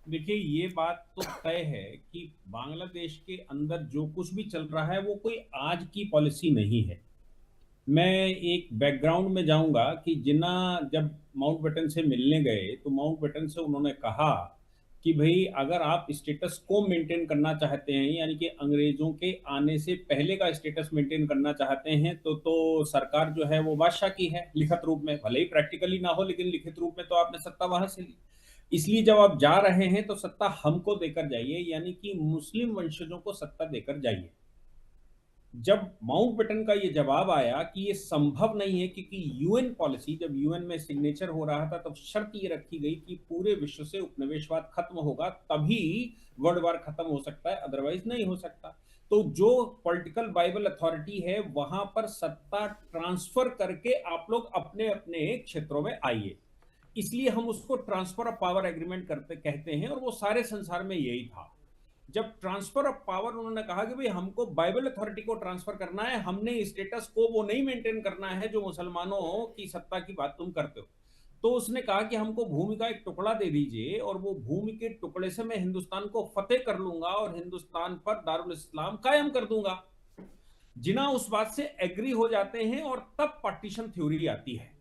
देखिए, ये बात तो तय है कि बांग्लादेश के अंदर जो कुछ भी चल रहा है वो कोई आज की पॉलिसी नहीं है। मैं एक बैकग्राउंड में जाऊंगा कि जिन्ना जब माउंटबेटन से मिलने गए तो माउंटबेटन से उन्होंने कहा कि भाई अगर आप स्टेटस को मेंटेन करना चाहते हैं, यानी कि अंग्रेजों के आने से पहले का स्टेटस मेंटेन करना चाहते हैं, तो सरकार जो है वो बादशाह की है लिखित रूप में, भले ही प्रैक्टिकली ना हो लेकिन लिखित रूप में तो आपने सत्ता वहां से ली। इसलिए जब आप जा रहे हैं तो सत्ता हमको देकर जाइए, यानी कि मुस्लिम वंशजों को सत्ता देकर जाइए। जब माउंटबेटन का ये जवाब आया कि ये संभव नहीं है, क्योंकि यूएन पॉलिसी, जब यूएन में सिग्नेचर हो रहा था तब शर्त ये रखी गई कि पूरे विश्व से उपनिवेशवाद खत्म होगा तभी वर्ल्ड वार खत्म हो सकता है, अदरवाइज नहीं हो सकता। तो जो पॉलिटिकल बाइबल अथॉरिटी है वहां पर सत्ता ट्रांसफर करके आप लोग अपने अपने क्षेत्रों में आइए। इसलिए हम उसको ट्रांसफर ऑफ पावर एग्रीमेंट करते कहते हैं, और वो सारे संसार में यही था। जब ट्रांसफर ऑफ पावर उन्होंने कहा कि भाई हमको बाइबल अथॉरिटी को ट्रांसफर करना है, हमने स्टेटस को वो नहीं मेंटेन करना है जो मुसलमानों की सत्ता की बात तुम करते हो, तो उसने कहा कि हमको भूमि का एक टुकड़ा दे दीजिए और वो भूमि के टुकड़े से मैं हिंदुस्तान को फतेह कर लूंगा और हिंदुस्तान पर दारुल इस्लाम कायम कर दूंगा। जिना उस बात से एग्री हो जाते हैं और तब पार्टीशन थ्योरी आती है।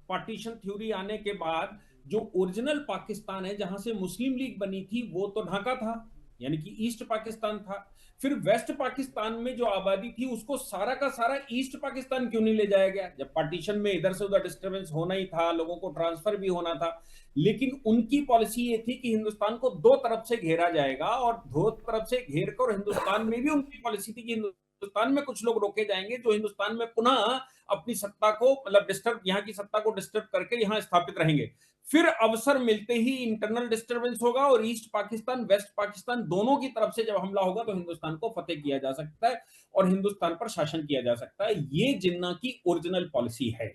पार्टीशन थ्योरी आने के बाद जो ओरिजिनल पाकिस्तान है जहां से मुस्लिम लीग बनी थी वो तो ढाका था, यानी कि ईस्ट पाकिस्तान था। फिर वेस्ट पाकिस्तान में जो आबादी थी उसको सारा का सारा ईस्ट पाकिस्तान क्यों नहीं ले जाया गया, जब पार्टीशन में इधर से उधर डिस्टर्बेंस होना ही था, लोगों को ट्रांसफर भी होना था। लेकिन उनकी पॉलिसी ये थी कि हिंदुस्तान को दो तरफ से घेरा जाएगा, और दो तरफ से घेर कर हिंदुस्तान में भी उनकी पॉलिसी थी कि हिंदुस्तान में कुछ लोग रोके जाएंगे जो हिंदुस्तान में पुनः अपनी सत्ता को, मतलब डिस्टर्ब, यहाँ की सत्ता को डिस्टर्ब करके यहाँ स्थापित रहेंगे। फिर अवसर मिलते ही इंटरनल डिस्टरबेंस होगा और ईस्ट पाकिस्तान वेस्ट पाकिस्तान दोनों की तरफ से जब हमला होगा तो हिंदुस्तान को फतेह किया जा सकता है और हिंदुस्तान पर शासन किया जा सकता है। ये जिन्ना की ओरिजिनल पॉलिसी है।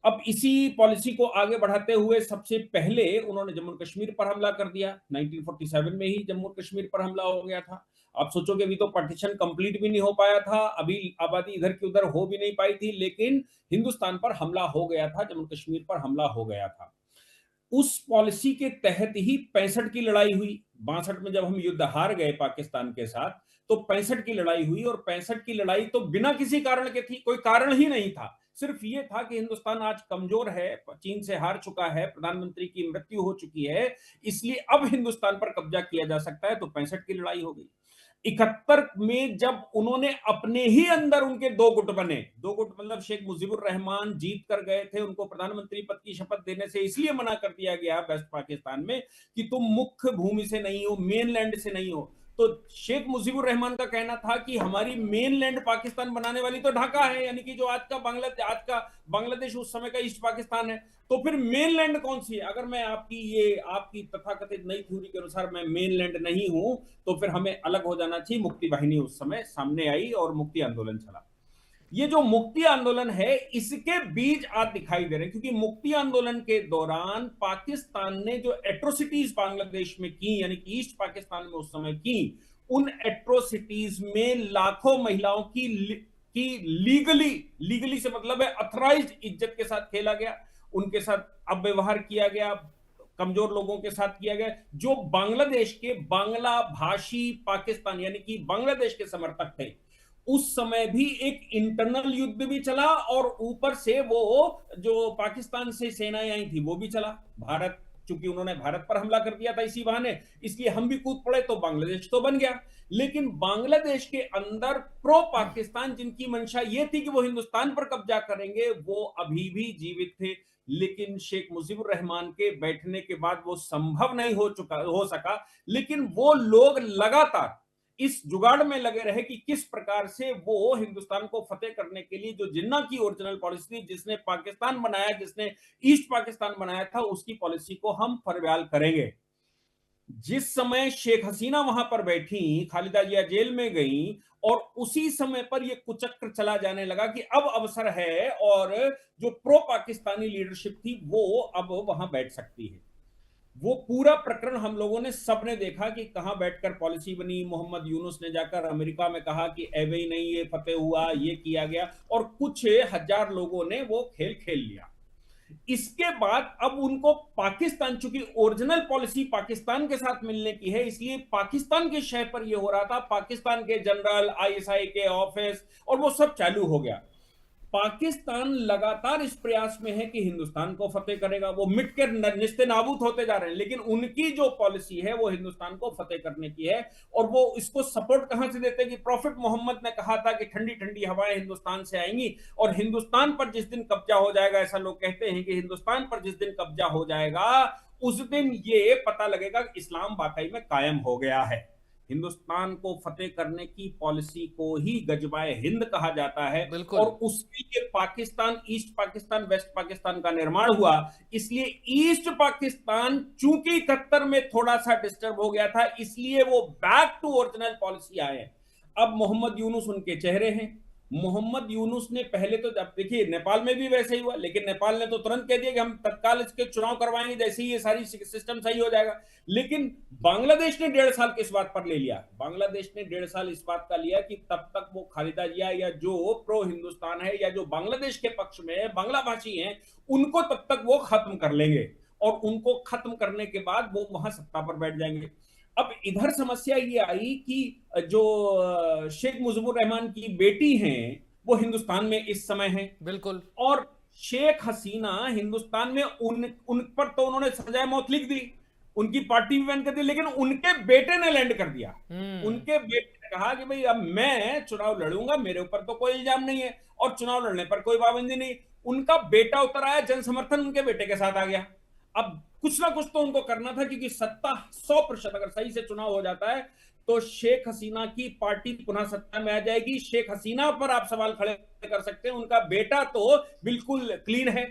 अब इसी पॉलिसी को आगे बढ़ाते हुए सबसे पहले उन्होंने जम्मू कश्मीर पर हमला कर दिया। 1947 में ही जम्मू कश्मीर पर हमला हो गया था। आप सोचोगे अभी तो पार्टीशन कंप्लीट भी नहीं हो पाया था, अभी आबादी इधर की उधर हो भी नहीं पाई थी, लेकिन हिंदुस्तान पर हमला हो गया था, जम्मू कश्मीर पर हमला हो गया था। उस पॉलिसी के तहत ही 65 की लड़ाई हुई। 62 में जब हम युद्ध हार गए पाकिस्तान के साथ, तो 65 की लड़ाई हुई, और 65 की लड़ाई तो बिना किसी कारण के थी, कोई कारण ही नहीं था। सिर्फ ये था कि हिंदुस्तान आज कमजोर है, चीन से हार चुका है, प्रधानमंत्री की मृत्यु हो चुकी है, इसलिए अब हिंदुस्तान पर कब्जा किया जा सकता है, तो 65 की लड़ाई हो गई। 71 में जब उन्होंने अपने ही अंदर उनके दो गुट बने, दो गुट मतलब शेख मुजीबुर रहमान जीत कर गए थे, उनको प्रधानमंत्री पद की शपथ देने से इसलिए मना कर दिया गया वेस्ट पाकिस्तान में कि तुम मुख्य भूमि से नहीं हो, मेनलैंड से नहीं हो। तो शेख मुजीबुर रहमान का कहना था कि हमारी मेनलैंड पाकिस्तान बनाने वाली तो ढाका है, यानी कि जो आज का बांग्लादेश उस समय का ईस्ट पाकिस्तान है। तो फिर मेनलैंड कौन सी है? अगर मैं आपकी तथाकथित नई थ्योरी के अनुसार मैं मेनलैंड नहीं हूं, तो फिर हमें अलग हो जाना चाहिए। मुक्ति वाहिनी उस समय सामने आई और मुक्ति आंदोलन चला। ये जो मुक्ति आंदोलन है इसके बीज आज दिखाई दे रहे हैं, क्योंकि मुक्ति आंदोलन के दौरान पाकिस्तान ने जो एट्रोसिटीज बांग्लादेश में की, यानी कि ईस्ट पाकिस्तान में उस समय की, उन एट्रोसिटीज में लाखों महिलाओं की लीगली लीगली से मतलब है अथराइज्ड इज्जत के साथ खेला गया, उनके साथ अव्यवहार किया गया, कमजोर लोगों के साथ किया गया। जो बांग्लादेश के बांग्ला भाषी पाकिस्तान यानी कि बांग्लादेश के समर्थक थे, उस समय भी एक इंटरनल युद्ध भी चला, और ऊपर से वो जो पाकिस्तान से सेनाएं आई थी वो भी चला। भारत, चूंकि उन्होंने भारत पर हमला कर दिया था इसी बहाने, इसलिए हम भी कूद पड़े, तो बांग्लादेश तो बन गया। लेकिन बांग्लादेश के अंदर प्रो पाकिस्तान जिनकी मंशा ये थी कि वो हिंदुस्तान पर कब्जा करेंगे, वो अभी भी जीवित थे। लेकिन शेख मुजीबुर रहमान के बैठने के बाद वो संभव नहीं हो सका। लेकिन वो लोग लगातार इस जुगाड़ में लगे रहे कि किस प्रकार से वो हिंदुस्तान को फतेह करने के लिए, जो जिन्ना की ओरिजिनल पॉलिसी थी, जिसने पाकिस्तान बनाया, जिसने ईस्ट पाकिस्तान बनाया था, उसकी पॉलिसी को हम फरवाल करेंगे। जिस समय शेख हसीना वहां पर बैठी, खालिदा जिया जेल में गई, और उसी समय पर यह कुचक्र चला जाने लगा कि अब अवसर है और जो प्रो पाकिस्तानी लीडरशिप थी वो अब वहां बैठ सकती है। वो पूरा प्रकरण हम लोगों ने सबने देखा कि कहां बैठकर पॉलिसी बनी। मोहम्मद यूनुस ने जाकर अमेरिका में कहा कि एवे नहीं, ये फतेह हुआ, ये किया गया, और कुछ हजार लोगों ने वो खेल खेल लिया। इसके बाद अब उनको पाकिस्तान, चूंकि ओरिजिनल पॉलिसी पाकिस्तान के साथ मिलने की है, इसलिए पाकिस्तान के शय पर यह हो रहा था, पाकिस्तान के जनरल, आईएसआई के ऑफिस और वो सब चालू हो गया। पाकिस्तान लगातार इस प्रयास में है कि हिंदुस्तान को फतेह करेगा, वो मिट के निस्ते नाबूद होते जा रहे हैं, लेकिन उनकी जो पॉलिसी है वो हिंदुस्तान को फतेह करने की है। और वो इसको सपोर्ट कहां से देते हैं कि प्रॉफिट मोहम्मद ने कहा था कि ठंडी ठंडी हवाएं हिंदुस्तान से आएंगी, और हिंदुस्तान पर जिस दिन कब्जा हो जाएगा, ऐसा लोग कहते हैं कि हिंदुस्तान पर जिस दिन कब्जा हो जाएगा उस दिन ये पता लगेगा कि इस्लाम वाकई में कायम हो गया है। हिंदुस्तान को फतेह करने की पॉलिसी को ही गजबाए हिंद कहा जाता है, और बिल्कुल। उसके लिए पाकिस्तान, ईस्ट पाकिस्तान, वेस्ट पाकिस्तान का निर्माण हुआ। इसलिए ईस्ट पाकिस्तान चूंकि 71 में थोड़ा सा डिस्टर्ब हो गया था, इसलिए वो बैक टू ओरिजिनल पॉलिसी आए। अब मोहम्मद यूनुस उनके चेहरे हैं। मोहम्मद यूनुस ने पहले तो, जब देखिए नेपाल में भी वैसे ही हुआ, लेकिन नेपाल ने तो तुरंत कह दिया कि हम तत्काल इसके चुनाव करवाएंगे जैसे ही ये सारी सिस्टम सही हो जाएगा। लेकिन बांग्लादेश ने 1.5 साल के इस बात पर ले लिया। बांग्लादेश ने 1.5 साल इस बात का लिया कि तब तक वो खालिदा जिया या जो प्रो हिंदुस्तान है या जो बांग्लादेश के पक्ष में बांग्ला भाषी हैं, उनको तब तक वो खत्म कर लेंगे, और उनको खत्म करने के बाद वो वहां सत्ता पर बैठ जाएंगे। अब इधर समस्या ये आई कि जो शेख मुजीबुर रहमान की बेटी हैं वो हिंदुस्तान में इस समय हैं, बिल्कुल। और शेख हसीना हिंदुस्तान में, उन पर तो उन्होंने सजाए मौत लिख दी, उनकी पार्टी भी बैन कर दी, लेकिन उनके बेटे ने लैंड कर दिया। उनके बेटे ने कहा कि भाई अब मैं चुनाव लड़ूंगा, मेरे ऊपर तो कोई इल्जाम नहीं है और चुनाव लड़ने पर कोई पाबंदी नहीं। उनका बेटा उतर आया, जन समर्थन उनके बेटे के साथ आ गया। अब कुछ ना कुछ तो उनको करना था, क्योंकि सत्ता 100% अगर सही से चुनाव हो जाता है तो शेख हसीना की पार्टी पुनः सत्ता में आ जाएगी। शेख हसीना पर आप सवाल खड़े कर सकते हैं, उनका बेटा तो बिल्कुल क्लीन है,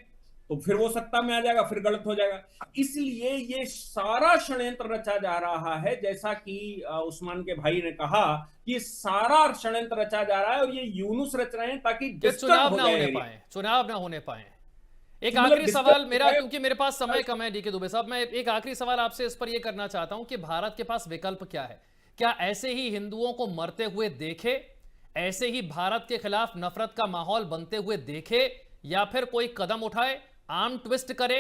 तो फिर वो सत्ता में आ जाएगा, फिर गलत हो जाएगा। इसलिए ये सारा षड्यंत्र रचा जा रहा है, जैसा कि उस्मान के भाई ने कहा कि सारा षड्यंत्र रचा जा रहा है, और ये यूनुस रच रहे हैं ताकि डिस्टर्ब चुनाव हो ना होने जाए, पाए, चुनाव ना होने पाए। एक मतलब आखिरी सवाल डिस्टर्ब मेरा, हो क्योंकि मेरे पास समय जाए। कम है डीके दुबे साहब, मैं एक आखिरी सवाल आपसे इस पर यह करना चाहता हूं कि भारत के पास विकल्प क्या है? क्या ऐसे ही हिंदुओं को मरते हुए देखे, ऐसे ही भारत के खिलाफ नफरत का माहौल बनते हुए देखे, या फिर कोई कदम उठाए, आर्म ट्विस्ट करे?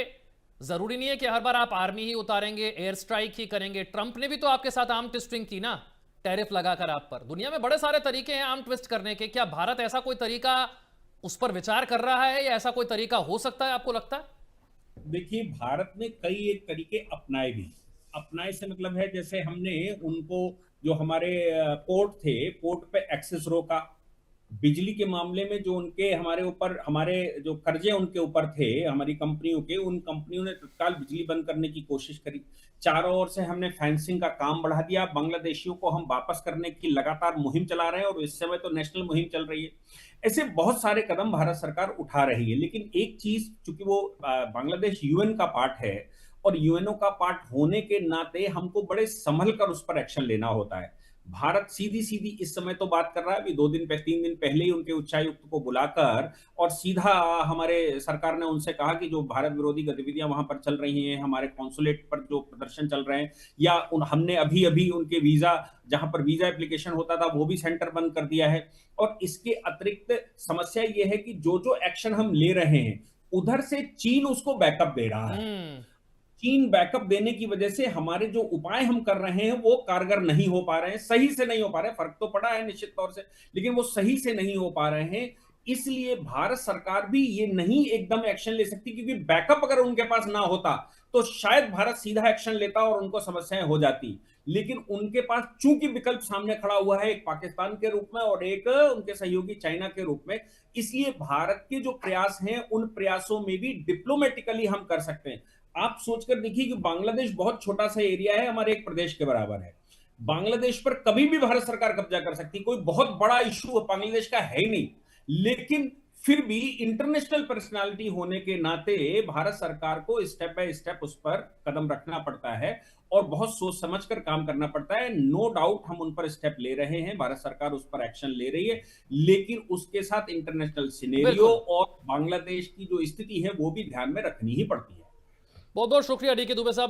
जरूरी नहीं है कि हर बार आप आर्मी ही उतारेंगे, एयर स्ट्राइक ही करेंगे। ट्रंप ने भी तो आपके साथ आर्म ट्विस्टिंग की ना, टैरिफ लगाकर आप पर। दुनिया में बड़े सारे तरीके हैं आर्म ट्विस्ट करने के। क्या भारत ऐसा कोई तरीका उस पर विचार कर रहा है, या ऐसा कोई तरीका हो सकता है, आपको लगता है? देखिए, भारत ने कई एक तरीके अपनाए भी। अपनाए से मतलब है, जैसे हमने उनको, जो हमारे पोर्ट थे, पोर्ट पे एक्सेस रोका। बिजली के मामले में जो उनके हमारे ऊपर, हमारे जो कर्जे उनके ऊपर थे हमारी कंपनियों के, उन कंपनियों ने तत्काल बिजली बंद करने की कोशिश करी। चारों ओर से हमने फेंसिंग का काम बढ़ा दिया। बांग्लादेशियों को हम वापस करने की लगातार मुहिम चला रहे हैं, और इस समय तो नेशनल मुहिम चल रही है। ऐसे बहुत सारे कदम भारत सरकार उठा रही है, लेकिन एक चीज, चूंकि वो बांग्लादेश यूएन का पार्ट है, और यूएनओ का पार्ट होने के नाते हमको बड़े संभल कर उस पर एक्शन लेना होता है। भारत सीधी सीधी इस समय तो बात कर रहा है, अभी 3 दिन पहले ही उनके उच्चायुक्त को बुलाकर, और सीधा हमारे सरकार ने उनसे कहा कि जो भारत विरोधी गतिविधियां वहां पर चल रही हैं, हमारे कॉन्सुलेट पर जो प्रदर्शन चल रहे हैं, या हमने अभी अभी उनके वीजा, जहां पर वीजा एप्लीकेशन होता था, वो भी सेंटर बंद कर दिया है। और इसके अतिरिक्त समस्या ये है कि जो जो एक्शन हम ले रहे हैं, उधर से चीन उसको बैकअप दे रहा है। चीन बैकअप देने की वजह से हमारे जो उपाय हम कर रहे हैं वो कारगर नहीं हो पा रहे हैं, सही से नहीं हो पा रहे हैं। फर्क तो पड़ा है निश्चित तौर से, लेकिन वो सही से नहीं हो पा रहे हैं। इसलिए भारत सरकार भी ये नहीं एकदम एक्शन ले सकती, क्योंकि बैकअप अगर उनके पास ना होता तो शायद भारत सीधा एक्शन लेता और उनको समस्याएं हो जाती। लेकिन उनके पास चूंकि विकल्प सामने खड़ा हुआ है, एक पाकिस्तान के रूप में और एक उनके सहयोगी चाइना के रूप में, इसलिए भारत के जो प्रयास हैं उन प्रयासों में भी डिप्लोमेटिकली हम कर सकते हैं। आप सोचकर देखिए कि बांग्लादेश बहुत छोटा सा एरिया है, हमारे एक प्रदेश के बराबर है। बांग्लादेश पर कभी भी भारत सरकार कब्जा कर सकती, कोई बहुत बड़ा इशू बांग्लादेश का है ही नहीं। लेकिन फिर भी इंटरनेशनल पर्सनालिटी होने के नाते भारत सरकार को स्टेप बाय स्टेप उस पर कदम रखना पड़ता है, और बहुत सोच समझ कर काम करना पड़ता है। नो डाउट हम उन पर स्टेप ले रहे हैं, भारत सरकार उस पर एक्शन ले रही है, लेकिन उसके साथ इंटरनेशनल सिनेरियो बिल्कुल। और बांग्लादेश की जो स्थिति है वो भी ध्यान में रखनी ही पड़ती है। बहुत बहुत शुक्रिया डीके दुबे साहब।